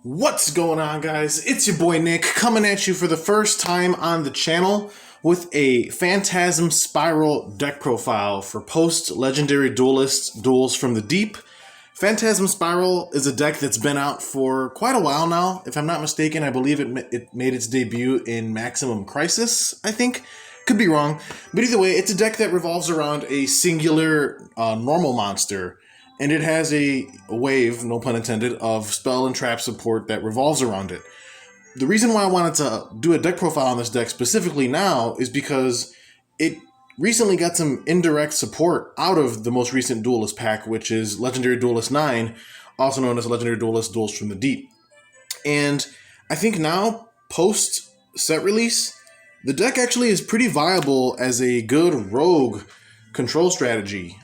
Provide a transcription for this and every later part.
What's going on, guys? It's your boy Nick coming at you for the first time on the channel with a Phantasm Spiral deck profile for post-Legendary Duelist Duels from the Deep. Phantasm Spiral is a deck that's been out for quite a while now. If I'm not mistaken, I believe it made its debut in Maximum Crisis, I think. Could be wrong. But either way, it's a deck that revolves around a singular normal monster. And it has a wave, no pun intended, of spell and trap support that revolves around it. The reason why I wanted to do a deck profile on this deck specifically now is because it recently got some indirect support out of the most recent Duelist pack, which is Legendary Duelist 9, also known as Legendary Duelist Duels from the Deep. And I think now, post-set release, the deck actually is pretty viable as a good rogue control strategy.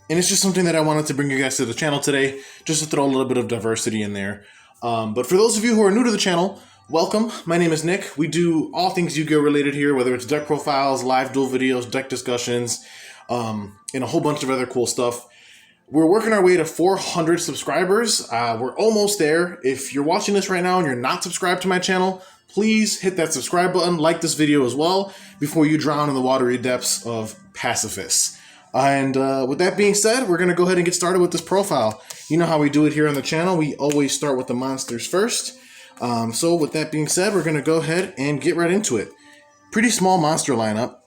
And it's just something that I wanted to bring you guys to the channel today, just to throw a little bit of diversity in there. But for those of you who are new to the channel, welcome. My name is Nick. We do all things Yu-Gi-Oh related here, whether it's deck profiles, live duel videos, deck discussions, and a whole bunch of other cool stuff. We're working our way to 400 subscribers. We're almost there. If you're watching this right now and you're not subscribed to my channel, please hit that subscribe button, like this video as well, before you drown in the watery depths of Pacifis. And with that being said, we're going to go ahead and get started with this profile. You know how we do it here on the channel. We always start with the monsters first. So with that being said, we're going to go ahead and get right into it. Pretty small monster lineup.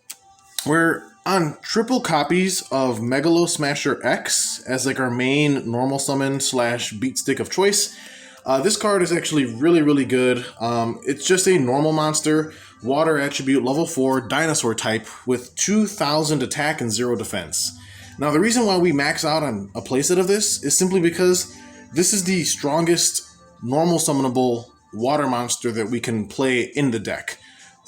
We're on triple copies of Megalosmasher X as like our main normal summon slash beat stick of choice. This card is actually really good. It's just a normal monster, water attribute, level 4, dinosaur type with 2,000 attack and 0 defense. Now the reason why we max out on a playset of this is simply because this is the strongest normal summonable water monster that we can play in the deck.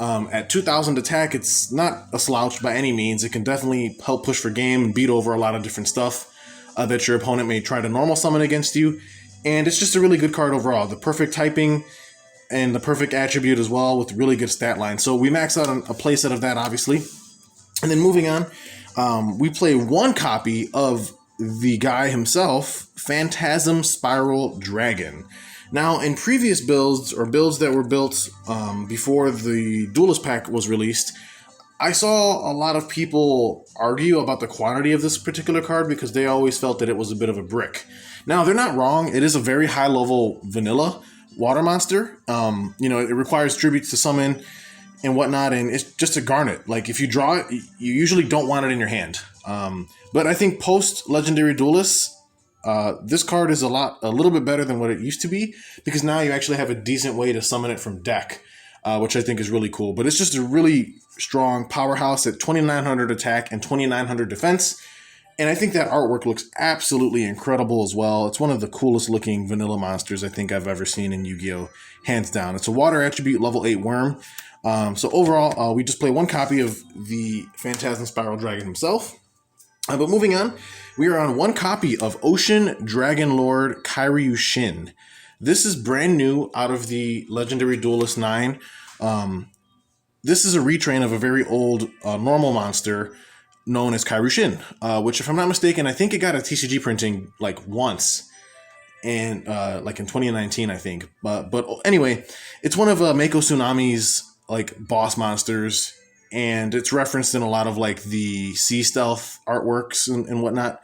At 2,000 attack, it's not a slouch by any means. It can definitely help push for game and beat over a lot of different stuff that your opponent may try to normal summon against you. And it's just a really good card overall. The perfect typing and the perfect attribute as well with really good stat line. So we max out on a playset of that, obviously. And then moving on, we play one copy of the guy himself, Phantasm Spiral Dragon. Now, in previous builds, or builds that were built before the Duelist pack was released, I saw a lot of people argue about the quantity of this particular card because they always felt that it was a bit of a brick. Now, they're not wrong. It is a very high-level vanilla water monster. You know, it requires tributes to summon and whatnot, and it's just a garnet. Like, if you draw it, you usually don't want it in your hand. But I think post-Legendary Duelists, this card is a little bit better than what it used to be because now you actually have a decent way to summon it from deck, which I think is really cool. But it's just a really strong powerhouse at 2,900 attack and 2,900 defense. And I think that artwork looks absolutely incredible as well. It's one of the coolest looking vanilla monsters I think I've ever seen in Yu-Gi-Oh! Hands down. It's a water attribute, level 8 worm. So overall, we just play one copy of the Phantasm Spiral Dragon himself. But moving on, we are on one copy of Ocean Dragon Lord Kairyu Shin. This is brand new out of the Legendary Duelist 9. This is a retrain of a very old normal monster known as Kairyu Shin, which, if I'm not mistaken, I think it got a TCG printing like once, and like in 2019, I think. But anyway, it's one of Mako Tsunami's like boss monsters, and it's referenced in a lot of like the sea stealth artworks and whatnot.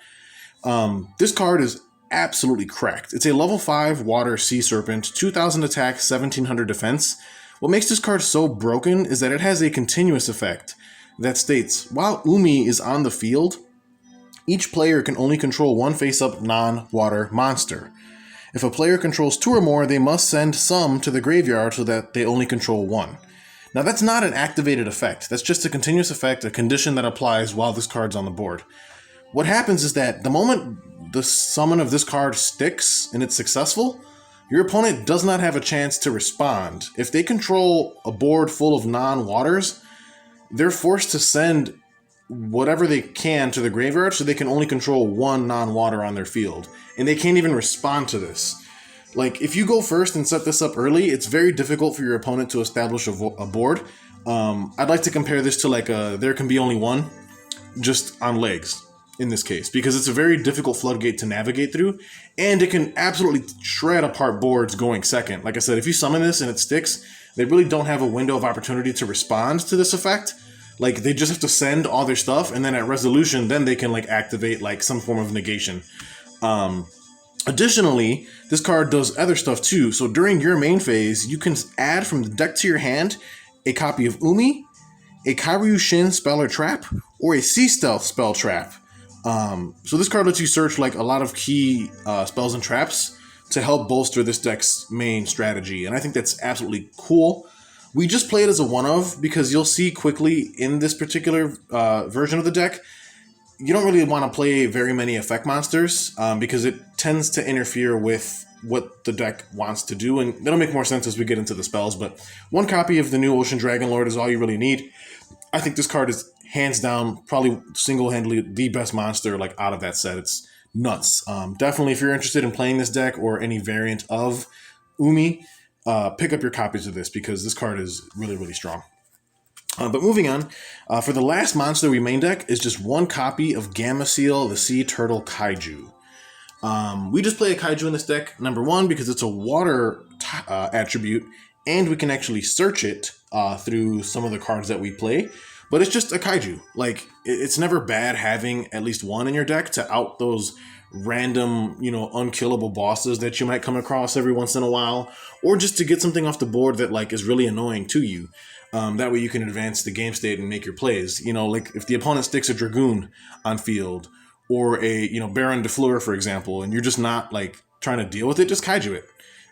This card is absolutely cracked. It's a level 5 water sea serpent, 2,000 attack, 1,700 defense. What makes this card so broken is that it has a continuous effect that states, while Umi is on the field, each player can only control one face-up non-water monster. If a player controls 2 or more, they must send some to the graveyard so that they only control 1. Now that's not an activated effect. That's just a continuous effect, a condition that applies while this card's on the board. What happens is that the moment the summon of this card sticks and it's successful, your opponent does not have a chance to respond. If they control a board full of non-waters, they're forced to send whatever they can to the graveyard so they can only control 1 non-water on their field. And they can't even respond to this. Like, if you go first and set this up early, it's very difficult for your opponent to establish a board. I'd like to compare this to like a There Can Be Only One, just on legs. in this case, because it's a very difficult floodgate to navigate through, and it can absolutely shred apart boards going second. Like I said, if you summon this and it sticks, they really don't have a window of opportunity to respond to this effect. Like, they just have to send all their stuff, and then at resolution, then they can like activate like some form of negation. Additionally, this card does other stuff too. So during your main phase, you can add from the deck to your hand a copy of Umi, a Kairyu Shin spell or trap, or a Sea Stealth spell trap. So this card lets you search like a lot of key spells and traps to help bolster this deck's main strategy, and I think that's absolutely cool. We just play it as a one-of because you'll see quickly in this particular version of the deck, you don't really want to play very many effect monsters because it tends to interfere with what the deck wants to do, and that'll make more sense as we get into the spells, but one copy of the new Ocean Dragon Lord is all you really need. I think this card is hands down probably single-handedly the best monster like out of that set. It's nuts. Definitely, if you're interested in playing this deck or any variant of Umi, pick up your copies of this because this card is really, really strong. But moving on, for the last monster we main deck is just one copy of Gameciel, the Sea Turtle Kaiju. We just play a Kaiju in this deck, number one, because it's a water attribute, and we can actually search it through some of the cards that we play. But it's just a Kaiju. Like, it's never bad having at least one in your deck to out those random, unkillable bosses that you might come across every once in a while, or just to get something off the board that like is really annoying to you. That way you can advance the game state and make your plays. Like if the opponent sticks a Dragoon on field, or a Baron de Fleur, for example, and you're just not like trying to deal with it, just Kaiju it.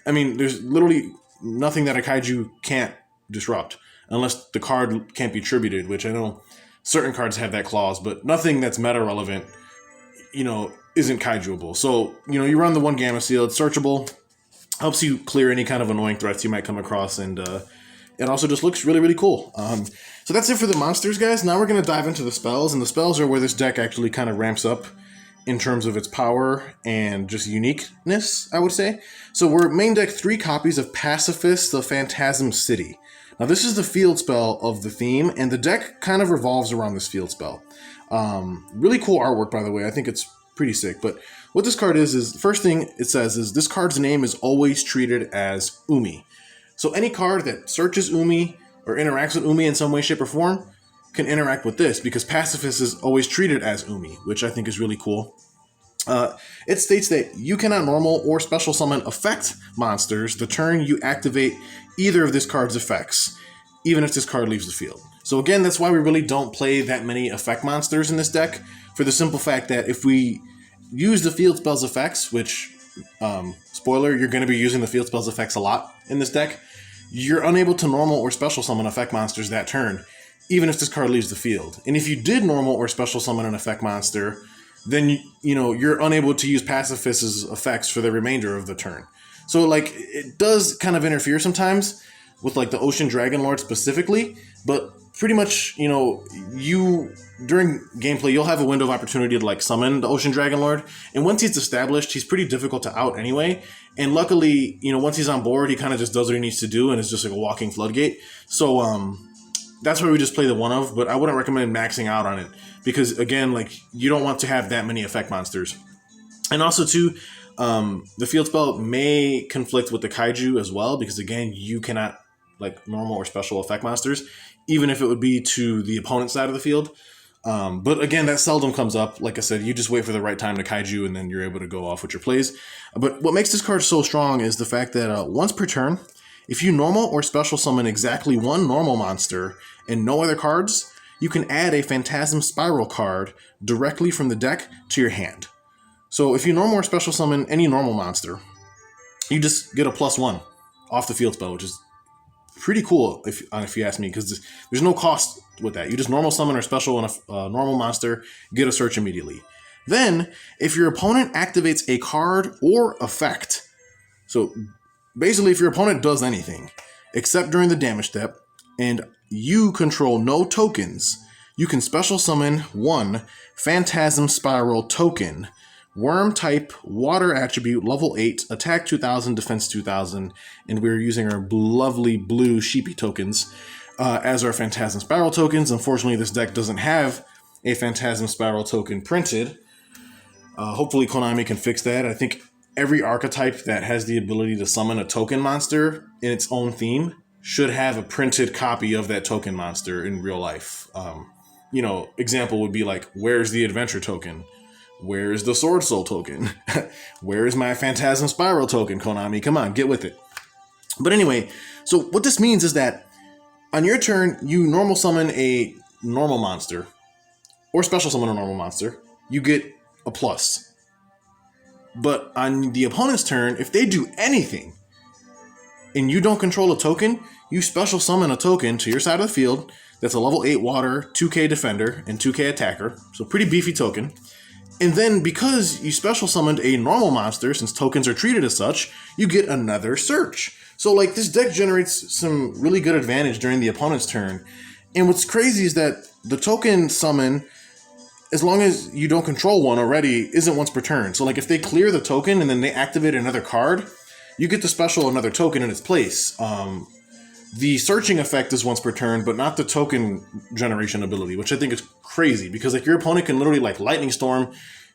I mean, there's literally nothing that a Kaiju can't disrupt, unless the card can't be tributed, which I know certain cards have that clause, but nothing that's meta relevant, isn't Kaijuable. So, you run the one Gameciel, it's searchable, helps you clear any kind of annoying threats you might come across, and it also just looks really, really cool. So that's it for the monsters, guys. Now we're going to dive into the spells, and the spells are where this deck actually kind of ramps up in terms of its power and just uniqueness, I would say. So we're main deck 3 copies of Pacifis, the Phantasm City. Now this is the field spell of the theme, and the deck kind of revolves around this field spell. Really cool artwork, by the way. I think it's pretty sick. But what this card is the first thing it says is this card's name is always treated as Umi. So any card that searches Umi or interacts with Umi in some way, shape, or form can interact with this, because Pacifist is always treated as Umi, which I think is really cool. It states that you cannot normal or special summon effect monsters the turn you activate either of this card's effects, even if this card leaves the field. So again, that's why we really don't play that many effect monsters in this deck, for the simple fact that if we use the field spell's effects, which, spoiler, you're going to be using the field spell's effects a lot in this deck, you're unable to normal or special summon effect monsters that turn, even if this card leaves the field. And if you did normal or special summon an effect monster, then you're unable to use Pacifist's effects for the remainder of the turn. So like, it does kind of interfere sometimes with like the Ocean Dragon Lord specifically, but pretty much, you during gameplay you'll have a window of opportunity to like summon the Ocean Dragon Lord, and once he's established, he's pretty difficult to out anyway. And luckily, once he's on board, he kind of just does what he needs to do, and it's just like a walking floodgate. So that's why we just play the one of, but I wouldn't recommend maxing out on it, because again, like, you don't want to have that many effect monsters. And also too, the field spell may conflict with the Kaiju as well, because again, you cannot like normal or special effect monsters, even if it would be to the opponent's side of the field. But again, that seldom comes up. Like I said, you just wait for the right time to Kaiju, and then you're able to go off with your plays. But what makes this card so strong is the fact that once per turn, if you normal or special summon exactly one normal monster and no other cards, you can add a Phantasm Spiral card directly from the deck to your hand. So if you normal or special summon any normal monster, you just get a +1 off the field spell, which is pretty cool if you ask me, because there's no cost with that. You just normal summon or special on a normal monster, get a search immediately. Then, if your opponent activates a card or effect, so basically if your opponent does anything except during the damage step, and you control no tokens, you can special summon one Phantasm Spiral token, Worm type, water attribute, level 8, attack 2000, defense 2000, and we're using our lovely blue sheepy tokens as our Phantasm Spiral tokens. Unfortunately, this deck doesn't have a Phantasm Spiral token printed. Hopefully Konami can fix that. I think every archetype that has the ability to summon a token monster in its own theme should have a printed copy of that token monster in real life. Example would be like, where's the adventure token? Where's the Sword Soul token? Where is my Phantasm Spiral token, Konami? Come on, get with it. But anyway, so what this means is that on your turn, you normal summon a normal monster, or special summon a normal monster. You get a plus. But on the opponent's turn, if they do anything, and you don't control a token, you special summon a token to your side of the field that's a level 8 water, 2k defender, and 2k attacker. So pretty beefy token. And then because you special summoned a normal monster, since tokens are treated as such, you get another search. So like this deck generates some really good advantage during the opponent's turn. And what's crazy is that the token summon, as long as you don't control one already, isn't once per turn. So like if they clear the token and then they activate another card, you get to special another token in its place. The searching effect is once per turn, but not the token generation ability, which I think is crazy because like your opponent can literally like lightning storm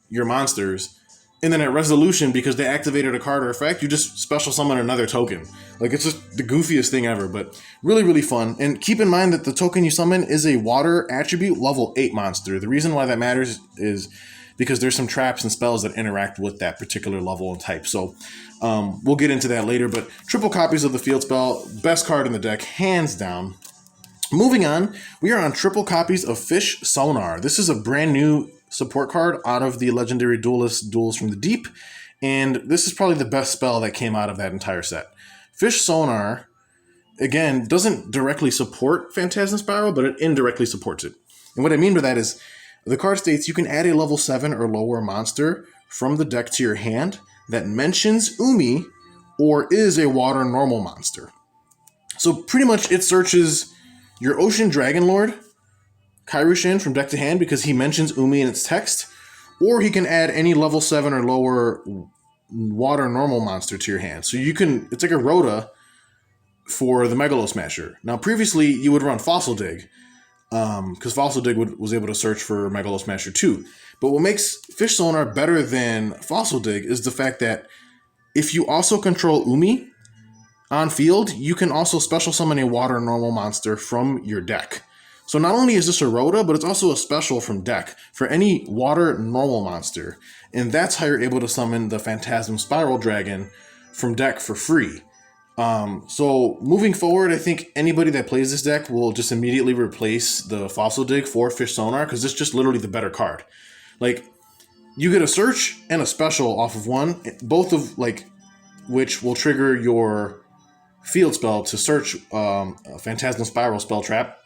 your monsters, and then at resolution, because they activated a card or effect, you just special summon another token. Like it's just the goofiest thing ever, but really, really fun. And keep in mind that the token you summon is a water attribute level 8 monster. The reason why that matters is because there's some traps and spells that interact with that particular level and type. So we'll get into that later, but triple copies of the field spell, best card in the deck, hands down. Moving on, we are on triple copies of Fish Sonar. This is a brand new support card out of the Legendary Duelist Duels from the Deep, and this is probably the best spell that came out of that entire set. Fish Sonar, again, doesn't directly support Phantasm Spiral, but it indirectly supports it. And what I mean by that is, the card states you can add a level 7 or lower monster from the deck to your hand that mentions Umi or is a water normal monster. So pretty much it searches your Ocean Dragon Lord, Kairyu Shin from deck to hand because he mentions Umi in its text, or he can add any level 7 or lower water normal monster to your hand. So you can, it's like a Rhoda for the Megalosmasher. Now previously you would run Fossil Dig, because Fossil Dig was able to search for Megalosmasher 2. But what makes Fish Sonar better than Fossil Dig is the fact that if you also control Umi on field, you can also special summon a water normal monster from your deck. So not only is this a Rhoda, but it's also a special from deck for any water normal monster. And that's how you're able to summon the Phantasm Spiral Dragon from deck for free. So moving forward, I think anybody that plays this deck will just immediately replace the Fossil Dig for Fish Sonar because it's just literally the better card. Like, you get a search and a special off of one, both of which will trigger your field spell to search a Phantasm Spiral spell trap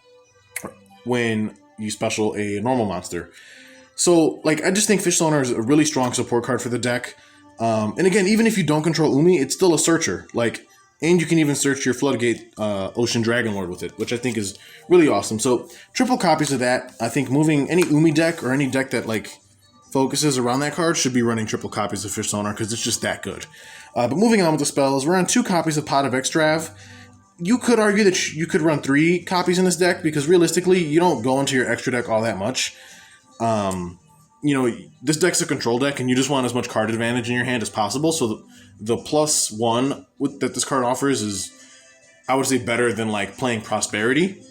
when you special a normal monster. So, I just think Fish Sonar is a really strong support card for the deck. And again, even if you don't control Umi, it's still a searcher. And you can even search your Floodgate Ocean Dragon Lord with it, which I think is really awesome. So triple copies of that. I think moving any Umi deck or any deck that focuses around that card should be running triple copies of Fish Sonar because it's just that good. But moving on with the spells, we're on 2 copies of Pot of Extrav. You could argue that you could run 3 copies in this deck because realistically, you don't go into your extra deck all that much. This deck's a control deck and you just want as much card advantage in your hand as possible. So the +1 that this card offers is, I would say, better than playing Prosperity,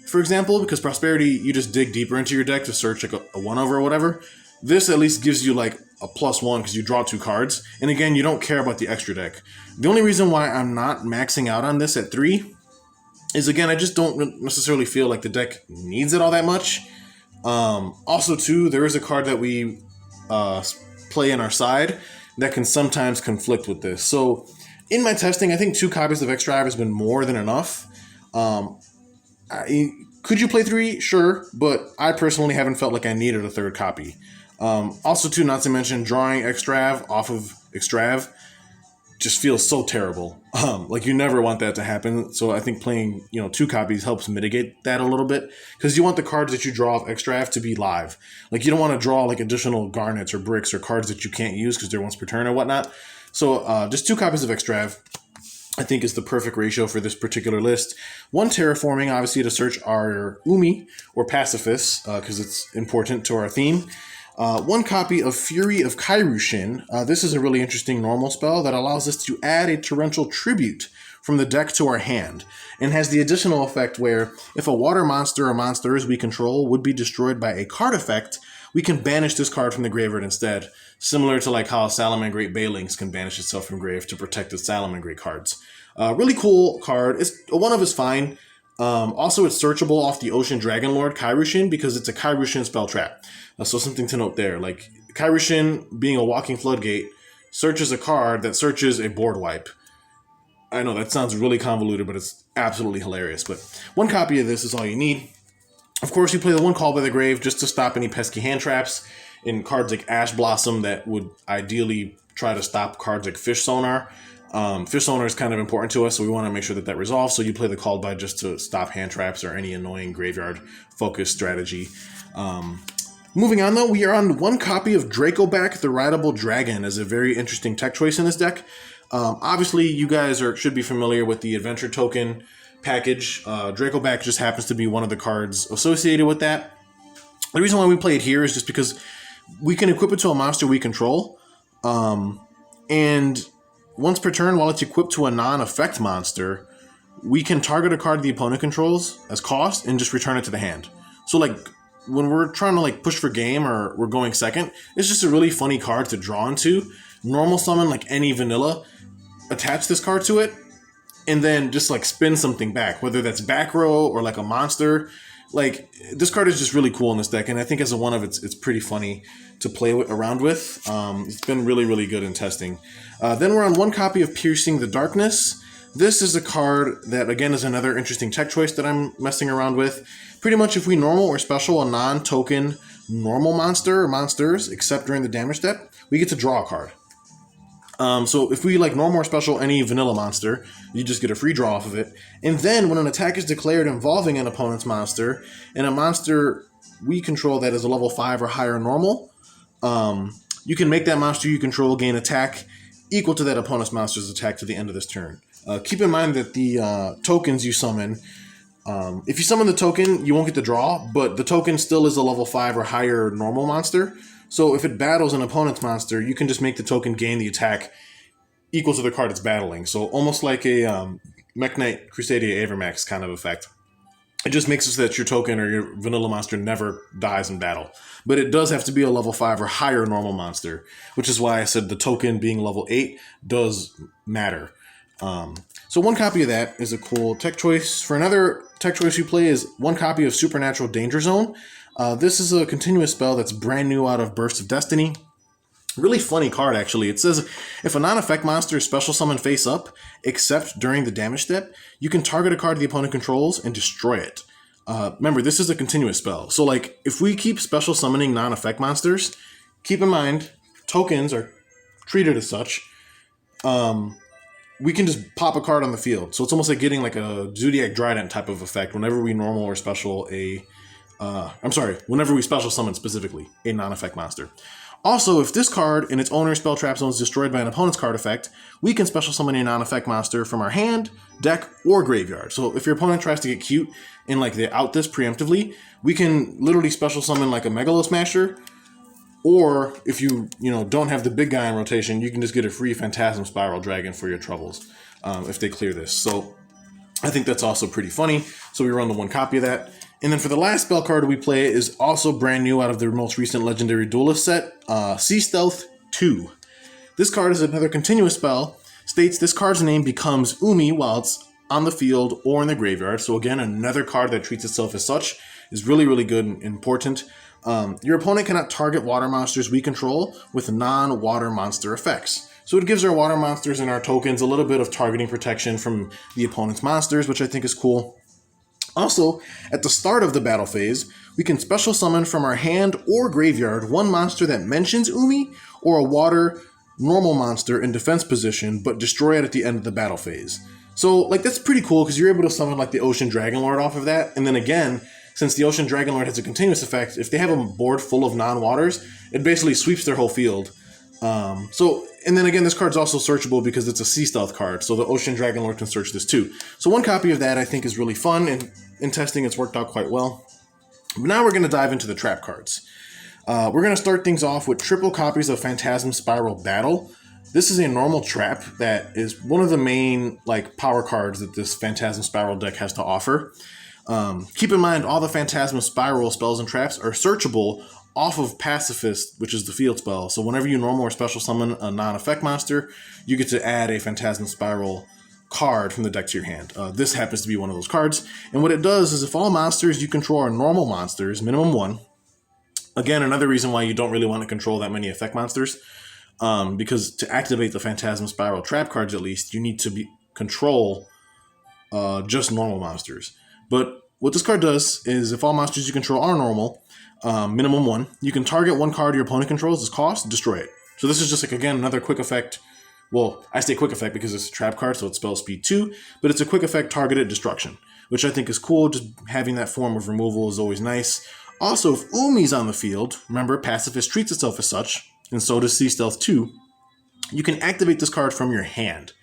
for example, because Prosperity, you just dig deeper into your deck to search a 1/over or whatever. This at least gives you a +1 because you draw 2 cards. And again, you don't care about the extra deck. The only reason why I'm not maxing out on this at 3 is, again, I just don't necessarily feel like the deck needs it all that much. Also, too, there is a card that we play in our side that can sometimes conflict with this. So in my testing, I think 2 copies of Extrav has been more than enough. Could you play 3? Sure, but I personally haven't felt like I needed a 3rd copy. Also, too, not to mention drawing Extrav off of Extrav just feels so terrible. You never want that to happen. So I think playing 2 copies helps mitigate that a little bit because you want the cards that you draw off Extrav to be live. You don't want to draw additional garnets or bricks or cards that you can't use because they're once per turn or whatnot. So just 2 copies of Extrav. I think is the perfect ratio for this particular list. 1 Terraforming, obviously, to search our Umi or Pacifis, because it's important to our theme. 1 copy of Fury of Kairyu Shin. This is a really interesting normal spell that allows us to add a Torrential Tribute from the deck to our hand, and has the additional effect where if a water monster or monsters we control would be destroyed by a card effect, we can banish this card from the graveyard instead, similar to like how Salamangreat Balings can banish itself from grave to protect its Salamangreat cards. Really cool card. A 1 of is fine. Also, it's searchable off the Ocean Dragonlord Kairyu Shin because it's a Kairyu Shin spell trap. So something to note there. Like, Kairyu Shin, being a walking floodgate, searches a card that searches a board wipe. I know that sounds really convoluted, but it's absolutely hilarious. But 1 copy of this is all you need. Of course, you play the 1 Call by the Grave just to stop any pesky hand traps in cards like Ash Blossom that would ideally try to stop cards like Fish Sonar. Fish Sonar is kind of important to us, so we want to make sure that that resolves. So you play the Called by just to stop hand traps or any annoying graveyard focus strategy. Moving on, though, we are on 1 copy of Dracoback, the Rideable Dragon, as a very interesting tech choice in this deck. Obviously, you guys should be familiar with the Adventure Token package. Dracoback just happens to be one of the cards associated with that. The reason why we play it here is just because we can equip it to a monster we control, and once per turn, while it's equipped to a non-effect monster, we can target a card the opponent controls as cost and just return it to the hand. So, like, when we're trying to like push for game or we're going second, it's just a really funny card to draw into. Normal summon like any vanilla, attach this card to it, and then just like spin something back, whether that's back row or like a monster. Like, this card is just really cool in this deck, and I think as a 1 of it's pretty funny to play around with. It's been really, really good in testing. Then we're on 1 copy of Piercing the Darkness. This is a card that, again, is another interesting tech choice that I'm messing around with. Pretty much if we normal or special a non-token normal monster or monsters, except during the damage step, we get to draw a card. So if we like normal or special any vanilla monster, you just get a free draw off of it. And then when an attack is declared involving an opponent's monster, and a monster we control that is a level 5 or higher normal, you can make that monster you control gain attack equal to that opponent's monster's attack to the end of this turn. Keep in mind that the tokens you summon, if you summon the token, you won't get the draw, but the token still is a level 5 or higher normal monster. So if it battles an opponent's monster, you can just make the token gain the attack equal to the card it's battling. So almost like a Mech Knight Crusadia Avermax kind of effect. It just makes it so that your token or your vanilla monster never dies in battle. But it does have to be a level 5 or higher normal monster, which is why I said the token being level 8 does matter. So 1 copy of that is a cool tech choice. For another tech choice you play is 1 copy of Supernatural Danger Zone. This is a continuous spell that's brand new out of Burst of Destiny. Really funny card, actually. It says, if a non-effect monster is special summoned face up, except during the damage step, you can target a card the opponent controls and destroy it. Remember, this is a continuous spell. So, like, if we keep special summoning non-effect monsters, keep in mind, tokens are treated as such. We can just pop a card on the field. So it's almost like getting like a Zodiac Drident type of effect whenever we normal or special whenever we special summon specifically a non-effect monster. Also, if this card and its owner's spell trap zone is destroyed by an opponent's card effect, we can special summon a non-effect monster from our hand, deck, or graveyard. So if your opponent tries to get cute and like they out this preemptively, we can literally special summon like a Megalosmasher, or if you don't have the big guy in rotation, you can just get a free Phantasm Spiral Dragon for your troubles if they clear this. So I think that's also pretty funny. So we run the 1 copy of that. And then for the last spell card we play is also brand new out of the most recent Legendary Duelist set, Sea Stealth 2. This card is another continuous spell. States this card's name becomes Umi while it's on the field or in the graveyard. So again, another card that treats itself as such is really, really good and important. Your opponent cannot target water monsters we control with non-water monster effects. So it gives our water monsters and our tokens a little bit of targeting protection from the opponent's monsters, which I think is cool. Also, at the start of the battle phase, we can special summon from our hand or graveyard 1 monster that mentions Umi or a water normal monster in defense position, but destroy it at the end of the battle phase. So, like, that's pretty cool because you're able to summon like the Ocean Dragonlord off of that. And then again, since the Ocean Dragonlord has a continuous effect, if they have a board full of non-waters, it basically sweeps their whole field. And then again, this card's also searchable because it's a Sea Stealth card, so the Ocean Dragonlord can search this too. So one copy of that I think is really fun, and in testing it's worked out quite well. But now we're going to dive into the trap cards. We're going to start things off with triple copies of Phantasm Spiral Battle. This is a normal trap that is one of the main power cards that this Phantasm Spiral deck has to offer. Keep in mind, all the Phantasm Spiral spells and traps are searchable off of Pacifis, which is the field spell. So whenever you normal or special summon a non-effect monster, you get to add a Phantasm Spiral card from the deck to your hand. This happens to be one of those cards. And what it does is if all monsters you control are normal monsters, minimum 1, again, another reason why you don't really want to control that many effect monsters, because to activate the Phantasm Spiral trap cards, at least, you need to control just normal monsters. But what this card does is if all monsters you control are normal, minimum 1, you can target one card your opponent controls as cost, destroy it. So this is just again, another quick effect. Well, I say quick effect because it's a trap card, so it's spell speed 2, but it's a quick effect targeted destruction, which I think is cool. Just having that form of removal is always nice. Also, if Umi's on the field, remember, Pacifist treats itself as such, and so does Sea Stealth 2, you can activate this card from your hand.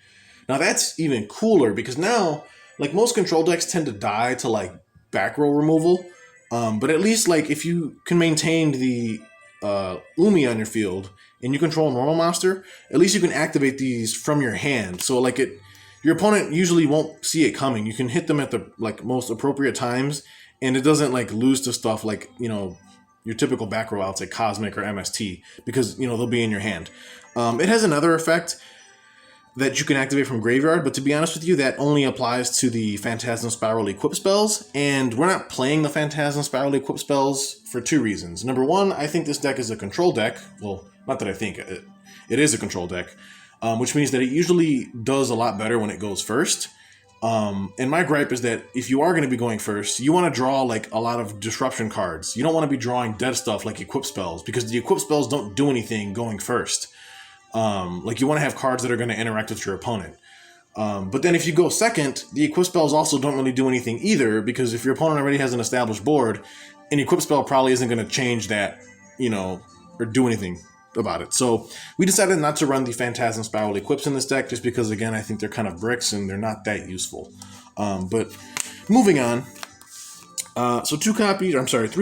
Now that's even cooler because now, most control decks tend to die to back row removal, but at least if you can maintain the Umi on your field and you control a normal monster, at least you can activate these from your hand. So your opponent usually won't see it coming. You can hit them at the most appropriate times, and it doesn't lose to stuff your typical back row outs like Cosmic or MST, because they'll be in your hand. It has another effect that you can activate from graveyard, but to be honest with you, that only applies to the Phantasm Spiral equip spells, and we're not playing the Phantasm Spiral equip spells for 2 reasons. Number 1, I think this deck is a control deck. Well, not that I think it is a control deck, which means that it usually does a lot better when it goes first. And my gripe is that if you are going to be going first, you want to draw a lot of disruption cards. You don't want to be drawing dead stuff like equip spells, because the equip spells don't do anything going first. You want to have cards that are going to interact with your opponent. But then if you go second, the equip spells also don't really do anything either, because if your opponent already has an established board, an equip spell probably isn't going to change that, or do anything about it. So we decided not to run the Phantasm Spiral equips in this deck, just because, again, I think they're kind of bricks and they're not that useful. But moving on. So 3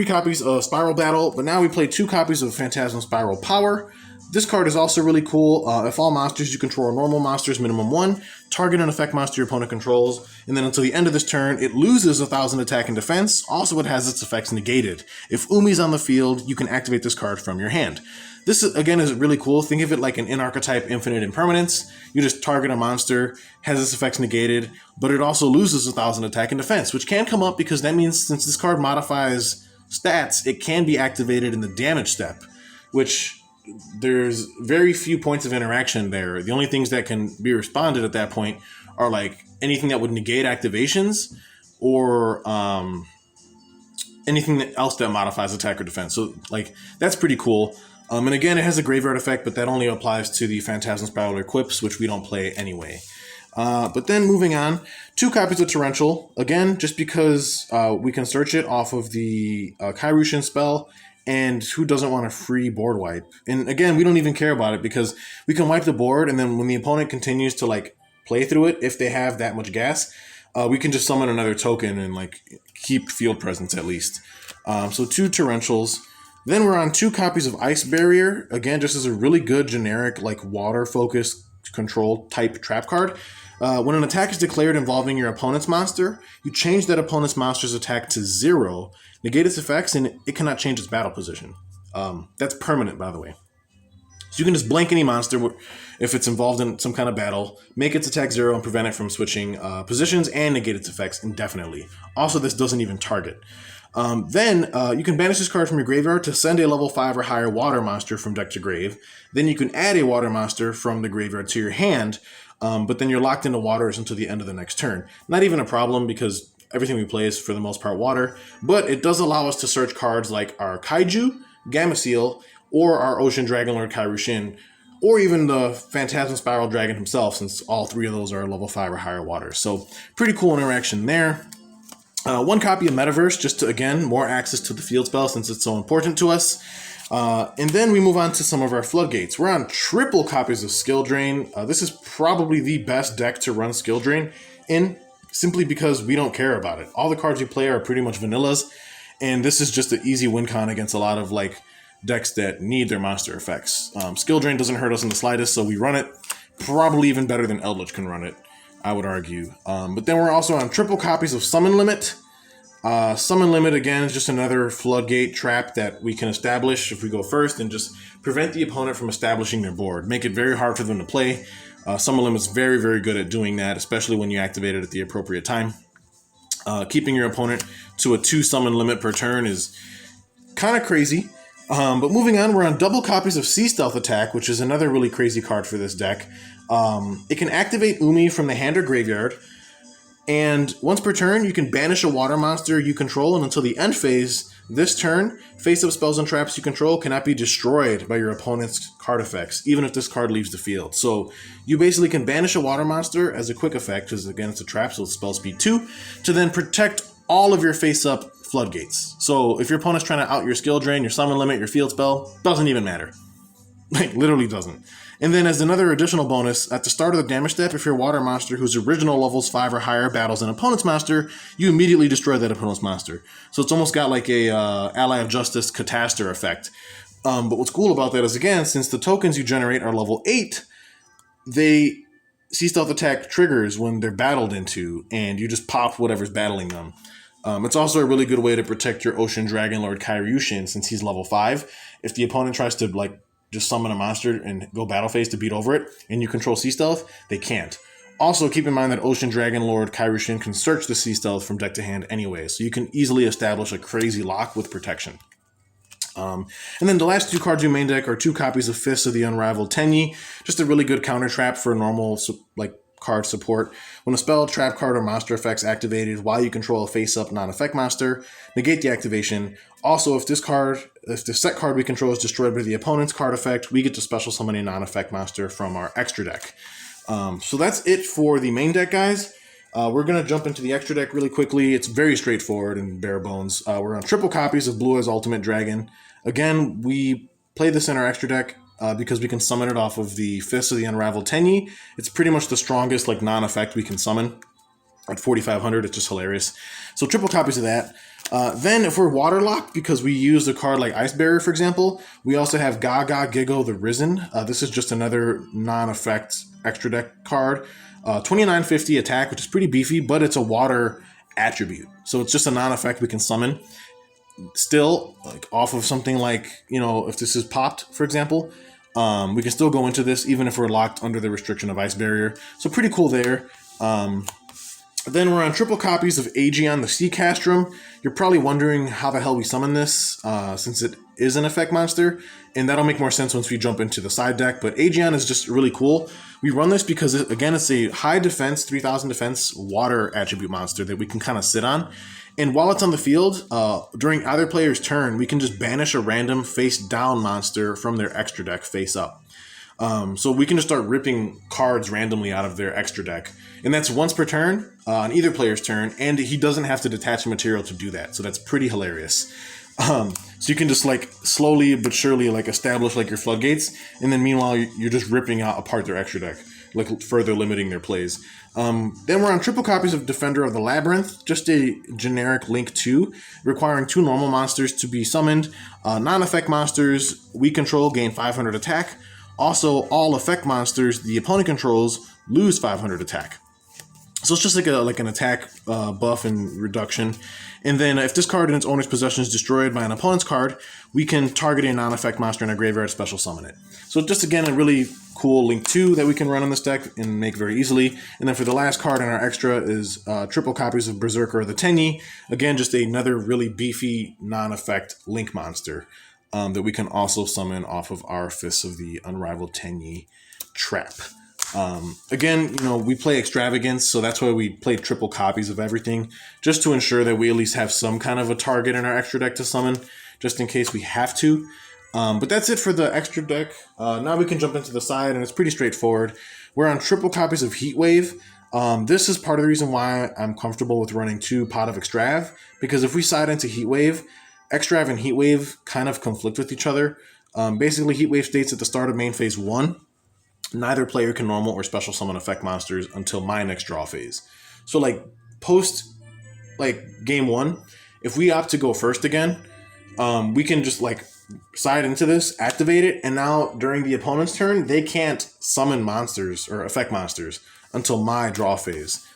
copies of Spiral Battle, but now we play 2 copies of Phantasm Spiral Power. This card is also really cool. If all monsters you control are normal monsters, minimum 1, target an effect monster your opponent controls, and then until the end of this turn, it loses 1,000 attack and defense. Also, it has its effects negated. If Umi's on the field, you can activate this card from your hand. This, again, is really cool. Think of it like an in-archetype infinite impermanence. You just target a monster, has its effects negated, but it also loses 1,000 attack and defense, which can come up because that means since this card modifies stats, it can be activated in the damage step, which there's very few points of interaction there. The only things that can be responded at that point are anything that would negate activations or anything else that modifies attack or defense. So that's pretty cool. And again, it has a graveyard effect, but that only applies to the Phantasm Spiral equips, which we don't play anyway. But then moving on, 2 copies of Torrential, again, just because we can search it off of the Kairyu Shin spell, and who doesn't want a free board wipe? And again, we don't even care about it because we can wipe the board, and then when the opponent continues to play through it, if they have that much gas, we can just summon another token and keep field presence at least. So 2 Torrentials. Then we're on 2 copies of Ice Barrier. Again, just as a really good generic water-focused control type trap card. When an attack is declared involving your opponent's monster, you change that opponent's monster's attack to 0, negate its effects, and it cannot change its battle position. That's permanent, by the way. So you can just blank any monster if it's involved in some kind of battle, make its attack 0, and prevent it from switching positions, and negate its effects indefinitely. Also, this doesn't even target. Then you can banish this card from your graveyard to send a level 5 or higher water monster from deck to grave. Then you can add a water monster from the graveyard to your hand, but then you're locked into waters until the end of the next turn. Not even a problem because everything we play is for the most part water, but it does allow us to search cards like our Kaiju, Gameciel, or our Ocean Dragonlord Kairyu Shin, or even the Phantasm Spiral Dragon himself, since all 3 of those are level 5 or higher waters. So pretty cool interaction there. 1 copy of Metaverse, just to, again, more access to the field spell since it's so important to us. And then we move on to some of our floodgates. We're on triple copies of Skill Drain. This is probably the best deck to run Skill Drain in, simply because we don't care about it. All the cards we play are pretty much vanillas, and this is just an easy win con against a lot of like decks that need their monster effects. Skill Drain doesn't hurt us in the slightest, so we run it probably even better than Eldritch can run it, I would argue. But then we're also on triple copies of Summon Limit. Summon Limit, again, is just another floodgate trap that we can establish if we go first and just prevent the opponent from establishing their board. Make it very hard for them to play. Summon Limit is very, very good at doing that, especially when you activate it at the appropriate time. Keeping your opponent to a 2 summon limit per turn is kind of crazy. But moving on, we're on double copies of Sea Stealth Attack, which is another really crazy card for this deck. It can activate Umi from the hand or graveyard, and once per turn, you can banish a water monster you control, and until the end phase, this turn, face-up spells and traps you control cannot be destroyed by your opponent's card effects, even if this card leaves the field. So you basically can banish a water monster as a quick effect, because again, it's a trap, so it's spell speed 2, to then protect all of your face-up floodgates. So if your opponent's trying to out your skill drain, your summon limit, your field spell, doesn't even matter. Like, literally doesn't. And then as another additional bonus, at the start of the damage step, if your water monster whose original levels 5 or higher battles an opponent's monster, you immediately destroy that opponent's monster. So it's almost got like a Ally of Justice Catastor effect. But what's cool about that is, again, since the tokens you generate are level 8, they Sea Stealth Attack triggers when they're battled into, and you just pop whatever's battling them. It's also a really good way to protect your Ocean Dragon Lord Kairyu Shin, since he's level 5. If the opponent tries to like just summon a monster and go battle phase to beat over it, and you control Sea Stealth, they can't. Also, keep in mind that Ocean Dragon Lord Kairyu Shin can search the Sea Stealth from deck to hand anyway, so you can easily establish a crazy lock with protection. And then the last 2 cards in main deck are 2 copies of Fish of the Unrivaled Tenyi, just a really good counter trap for normal like card support. When a spell, trap card, or monster effect's activated while you control a face-up non-effect monster, negate the activation. Also, if the set card we control is destroyed by the opponent's card effect, we get to special summon a non-effect monster from our extra deck. So that's it for the main deck, guys. We're going to jump into the extra deck really quickly. It's very straightforward and bare bones. We're on triple copies of Blue Eyes Ultimate Dragon. Again, we play this in our extra deck because we can summon it off of the Fist of the Unrivaled Tenyi. It's pretty much the strongest like non-effect we can summon. At 4,500, it's just hilarious. So triple copies of that. Then if we're waterlocked, because we use a card like Ice Barrier, for example, we also have Gaga Giggle the Risen. This is just another non-effect extra deck card. 2950 attack, which is pretty beefy, but it's a water attribute. So it's just a non-effect we can summon. Still, like off of something like, you know, if this is popped, for example, we can still go into this even if we're locked under the restriction of Ice Barrier. So pretty cool there. Then we're on triple copies of Aegeon the Sea Castrum. You're probably wondering how the hell we summon this, since it is an effect monster, and that'll make more sense once we jump into the side deck, but Aegeon is just really cool. We run this because, again, it's a high defense, 3000 defense water attribute monster that we can kind of sit on, and while it's on the field, during either player's turn, we can just banish a random face-down monster from their extra deck face-up. So we can just start ripping cards randomly out of their extra deck. And that's once per turn, on either player's turn, and he doesn't have to detach a material to do that. So that's pretty hilarious. So you can just like slowly but surely like establish like your floodgates, and then meanwhile you're just ripping out apart their extra deck, like further limiting their plays. Then we're on triple copies of Defender of the Labyrinth, just a generic Link 2, requiring 2 normal monsters to be summoned. Non-effect monsters we control gain 500 attack. Also, all effect monsters the opponent controls lose 500 attack. So it's just like an attack buff and reduction. And then if this card in its owner's possession is destroyed by an opponent's card, we can target a non-effect monster in our graveyard, special summon it. So just again, a really cool Link 2 that we can run on this deck and make very easily. And then for the last card in our extra is triple copies of Berserker of the Tenyi. Again, just another really beefy non-effect Link monster that we can also summon off of our Fists of the Unrivaled Tenyi trap. Again, you know, we play Extravagance, so that's why we play triple copies of everything, just to ensure that we at least have some kind of a target in our extra deck to summon, just in case we have to. But that's it for the extra deck. Now we can jump into the side, and it's pretty straightforward. We're on triple copies of Heatwave. This is part of the reason why I'm comfortable with running 2 Pot of Extrav, because if we side into Heatwave, Extrav and Heatwave kind of conflict with each other. Basically, Heatwave states at the start of main phase 1, neither player can normal or special summon effect monsters until my next draw phase. So like post like game 1, if we opt to go first again, we can just like side into this, activate it, and now during the opponent's turn, they can't summon monsters or affect monsters until my draw phase,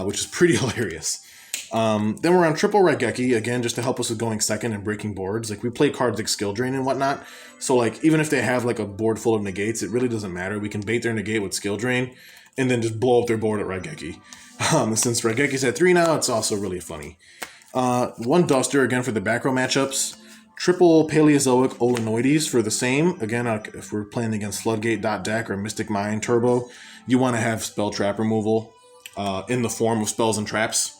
which is pretty hilarious. Then we're on triple Raigeki, again, just to help us with going second and breaking boards. Like, we play cards like Skill Drain and whatnot, so like, even if they have like a board full of negates, it really doesn't matter. We can bait their negate with Skill Drain, and then just blow up their board at Raigeki. Since Raigeki's at 3 now, it's also really funny. One Duster, again, for the back row matchups. Triple Paleozoic Olenoides for the same. Again, if we're playing against Floodgate deck or Mystic Mine Turbo, you want to have spell trap removal in the form of spells and traps.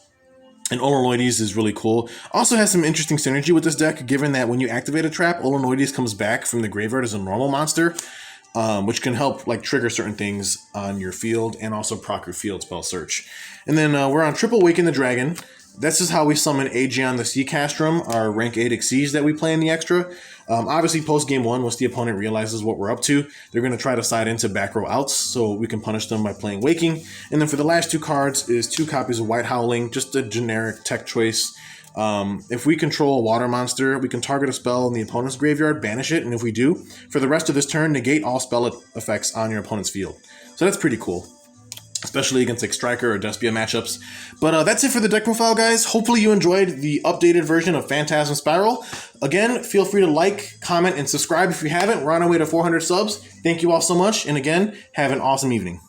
And Olenoides is really cool. Also has some interesting synergy with this deck, given that when you activate a trap, Olenoides comes back from the graveyard as a normal monster, which can help like trigger certain things on your field and also proc your field spell search. And then we're on Triple Waken the Dragon. This is how we summon Aegeon the Sea Castrum, our rank 8 Exceeds that we play in the extra. Obviously, post game 1, once the opponent realizes what we're up to, they're going to try to side into back row outs, so we can punish them by playing Waking. And then for the last 2 cards is 2 copies of White Howling, just a generic tech choice. If we control a water monster, we can target a spell in the opponent's graveyard, banish it, and if we do, for the rest of this turn, negate all spell effects on your opponent's field. So that's pretty cool, especially against like Striker or Despia matchups. But that's it for the deck profile, guys. Hopefully you enjoyed the updated version of Phantasm Spiral. Again, feel free to like, comment, and subscribe if you haven't. We're on our way to 400 subs. Thank you all so much, and again, have an awesome evening.